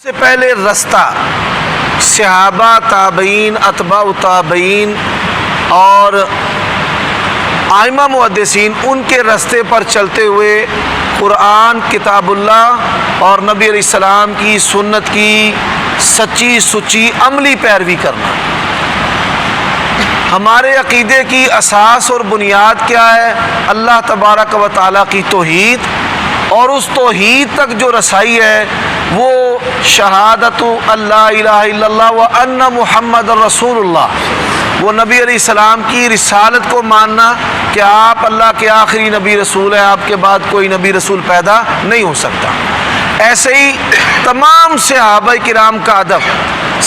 سے پہلے رستہ صحابہ، تابعین، اتباع تابعین اور ائمہ محدثین ان کے رستے پر چلتے ہوئے قرآن، کتاب اللہ اور نبی علیہ السلام کی سنت کی سچی سچی عملی پیروی کرنا۔ ہمارے عقیدے کی اساس اور بنیاد کیا ہے؟ اللہ تبارک و تعالیٰ کی توحید، اور اس توحید تک جو رسائی ہے وہ شہادت اللہ الہ الا اللہ و ان محمد رسول اللہ، وہ نبی علیہ السلام کی رسالت کو ماننا کہ آپ اللہ کے آخری نبی رسول ہیں، آپ کے بعد کوئی نبی رسول پیدا نہیں ہو سکتا۔ ایسے ہی تمام صحابہ کرام کا ادب،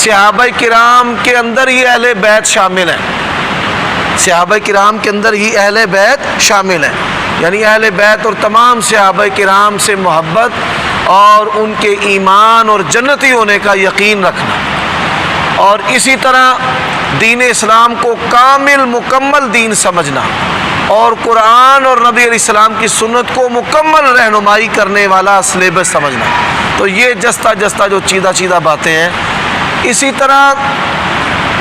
صحابہ کرام کے اندر ہی اہل بیت شامل ہیں، صحابہ کرام کے اندر ہی اہل بیت شامل ہیں، یعنی اہل بیت اور تمام صحابہ کرام سے محبت اور ان کے ایمان اور جنتی ہونے کا یقین رکھنا، اور اسی طرح دین اسلام کو کامل مکمل دین سمجھنا اور قرآن اور نبی علیہ السلام کی سنت کو مکمل رہنمائی کرنے والا سلیبس سمجھنا۔ تو یہ جستہ جستہ جو چیدہ چیدہ باتیں ہیں، اسی طرح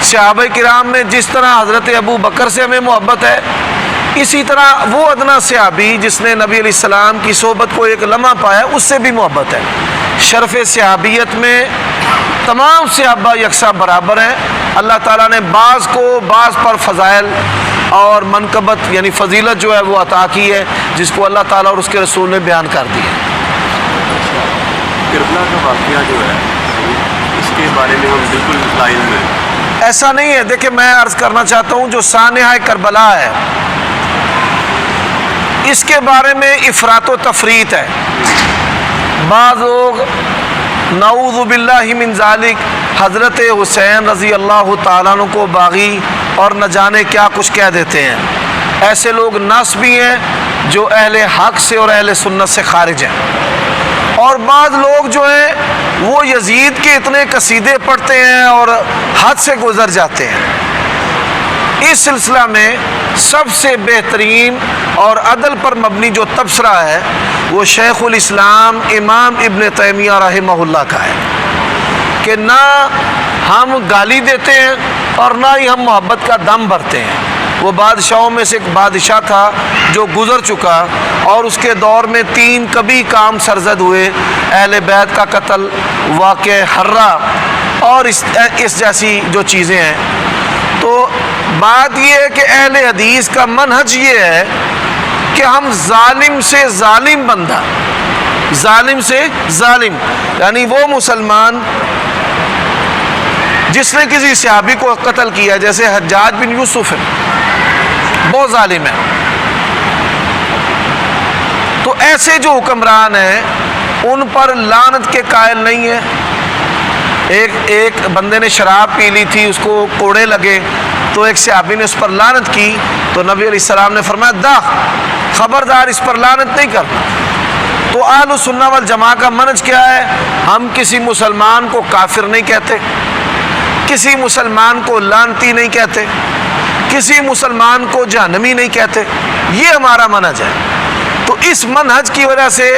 صحابہ کرام میں جس طرح حضرت ابو بکر سے ہمیں محبت ہے، اسی طرح وہ ادنا صحابی جس نے نبی علیہ السلام کی صحبت کو ایک لمحہ پایا اس سے بھی محبت ہے۔ شرف صحابیت میں تمام صحابہ یکساں برابر ہیں۔ اللہ تعالیٰ نے بعض کو بعض پر فضائل اور منقبت یعنی فضیلت جو ہے وہ عطا کی ہے، جس کو اللہ تعالیٰ اور اس کے رسول نے بیان کر دی ہے۔ کربلا کا واقعہ جو ہے اس کے بارے میں ہم بالکل لا علم ہیں۔ ایسا نہیں ہے، دیکھیں میں عرض کرنا چاہتا ہوں جو سانحہ کربلا ہے اس کے بارے میں افراط و تفریط ہے۔ بعض لوگ نعوذ باللہ من ذالک حضرت حسین رضی اللہ تعالیٰ عنہ کو باغی اور نہ جانے کیا کچھ کہہ دیتے ہیں۔ ایسے لوگ نصبی ہیں جو اہل حق سے اور اہل سنت سے خارج ہیں، اور بعض لوگ جو ہیں وہ یزید کے اتنے قصیدے پڑھتے ہیں اور حد سے گزر جاتے ہیں۔ اس سلسلہ میں سب سے بہترین اور عدل پر مبنی جو تبصرہ ہے وہ شیخ الاسلام امام ابن تیمیہ رحمہ اللہ کا ہے کہ نہ ہم گالی دیتے ہیں اور نہ ہی ہم محبت کا دم بھرتے ہیں۔ وہ بادشاہوں میں سے ایک بادشاہ تھا جو گزر چکا، اور اس کے دور میں 3 کبھی کام سرزد ہوئے، اہل بیت کا قتل، واقع حرہ اور اس جیسی جو چیزیں ہیں۔ تو بات یہ ہے کہ اہل حدیث کا منہج یہ ہے کہ ہم ظالم سے ظالم بندہ، ظالم سے ظالم یعنی وہ مسلمان جس نے کسی صحابی کو قتل کیا، جیسے حجاج بن یوسف ہے، بہت ظالم ہے، تو ایسے جو حکمران ہیں ان پر لعنت کے قائل نہیں ہے۔ ایک بندے نے شراب پی لی تھی، اس کو کوڑے لگے، تو ایک صحابی نے اس پر لعنت کی، تو نبی علیہ السلام نے فرمایا دا خبردار اس پر لعنت نہیں کرنا۔ تو اہل سنہ والجماعہ کا منہج کیا ہے؟ ہم کسی مسلمان کو کافر نہیں کہتے، کسی مسلمان کو لعنتی نہیں کہتے، کسی مسلمان کو جہنمی نہیں کہتے، یہ ہمارا منہج ہے۔ تو اس منہج کی وجہ سے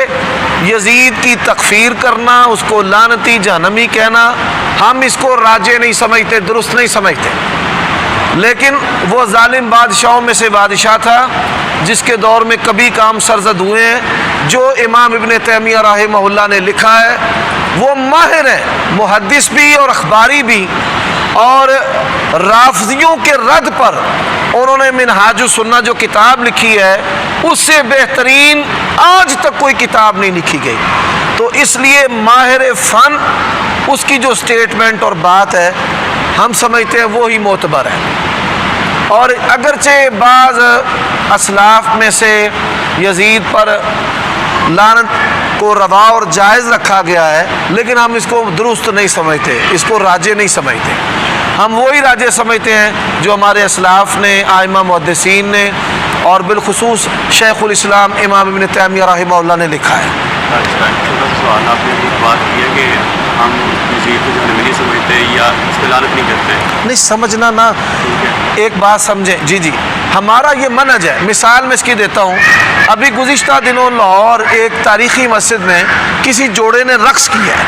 یزید کی تکفیر کرنا، اس کو لعنتی جہنمی کہنا، ہم اس کو راجع نہیں سمجھتے، درست نہیں سمجھتے۔ لیکن وہ ظالم بادشاہوں میں سے بادشاہ تھا جس کے دور میں کبھی کام سرزد ہوئے ہیں، جو امام ابن تیمیہ رحمہ اللہ نے لکھا ہے۔ وہ ماہر ہے، محدث بھی اور اخباری بھی، اور رافضیوں کے رد پر انہوں نے منہاج السنہ جو کتاب لکھی ہے اس سے بہترین آج تک کوئی کتاب نہیں لکھی گئی۔ تو اس لیے ماہر فن، اس کی جو سٹیٹمنٹ اور بات ہے ہم سمجھتے ہیں وہی معتبر ہے۔ اور اگرچہ بعض اسلاف میں سے یزید پر لعنت کو روا اور جائز رکھا گیا ہے، لیکن ہم اس کو درست نہیں سمجھتے، اس کو راجع نہیں سمجھتے۔ ہم وہی راجع سمجھتے ہیں جو ہمارے اسلاف نے، ائمہ محدثین نے، اور بالخصوص شیخ الاسلام امام ابن تیمیہ رحمہ اللہ نے لکھا ہے۔ سوال آپ نے ایک بات کی ہے کہ ہم یزید کو جہنمی نہیں سمجھتے یا اس پہ لعنت نہیں کرتے۔ نہیں سمجھنا نا، ایک بات سمجھیں، جی ہمارا یہ منہج ہے۔ مثال میں اس کی دیتا ہوں، ابھی گزشتہ دنوں لاہور ایک تاریخی مسجد میں کسی جوڑے نے رقص کیا ہے،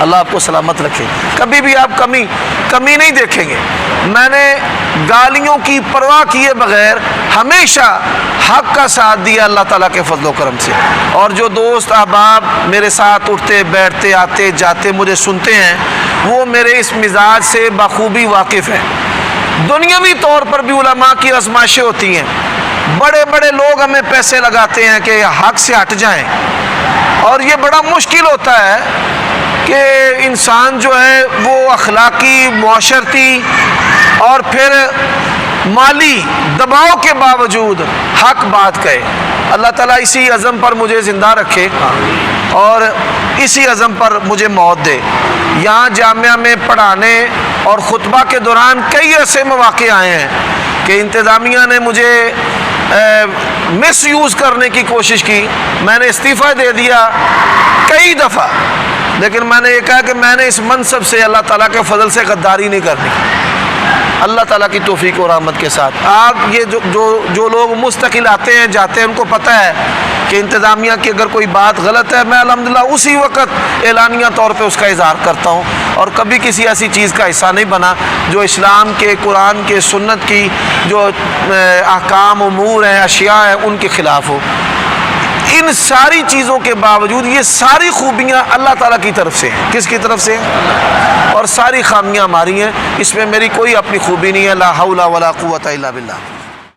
اللہ آپ کو سلامت رکھے. کبھی بھی آپ کمی نہیں دیکھیں گے. میں نے گالیوں کی پرواہ کیے بغیر ہمیشہ حق کا ساتھ دیا اللہ تعالیٰ کے فضل و کرم سے. اور جو دوست احباب میرے ساتھ اٹھتے بیٹھتے آتے جاتے مجھے سنتے ہیں وہ میرے اس مزاج سے بخوبی واقف ہیں. دنیاوی طور پر بھی علماء کی آزمائشیں ہوتی ہیں. بڑے بڑے لوگ ہمیں پیسے لگاتے ہیں کہ حق سے ہٹ جائیں, اور یہ بڑا مشکل ہوتا ہے کہ انسان جو ہے وہ اخلاقی, معاشرتی اور پھر مالی دباؤ کے باوجود حق بات کہے. اللہ تعالیٰ اسی عزم پر مجھے زندہ رکھے اور اسی عزم پر مجھے موت دے. یہاں جامعہ میں پڑھانے اور خطبہ کے دوران کئی ایسے مواقع آئے ہیں کہ انتظامیہ نے مجھے مس یوز کرنے کی کوشش کی. میں نے استعفیٰ دے دیا کئی دفعہ, لیکن میں نے یہ کہا کہ میں نے اس منصب سے اللہ تعالیٰ کے فضل سے غداری نہیں کرنی, اللہ تعالیٰ کی توفیق و رحمت کے ساتھ. آپ یہ جو لوگ مستقل آتے ہیں جاتے ہیں ان کو پتہ ہے کہ انتظامیہ کی اگر کوئی بات غلط ہے میں الحمدللہ اسی وقت اعلانیہ طور پہ اس کا اظہار کرتا ہوں, اور کبھی کسی ایسی چیز کا حصہ نہیں بنا جو اسلام کے, قرآن کے, سنت کی جو احکام, امور ہیں, اشیاء ہیں ان کے خلاف ہو. ان ساری چیزوں کے باوجود یہ ساری خوبیاں اللہ تعالیٰ کی طرف سے ہیں. کس کی طرف سے ہیں؟ اور ساری خامیاں ہماری ہیں. اس میں میری کوئی اپنی خوبی نہیں ہے. لا حول ولا قوت الا باللہ.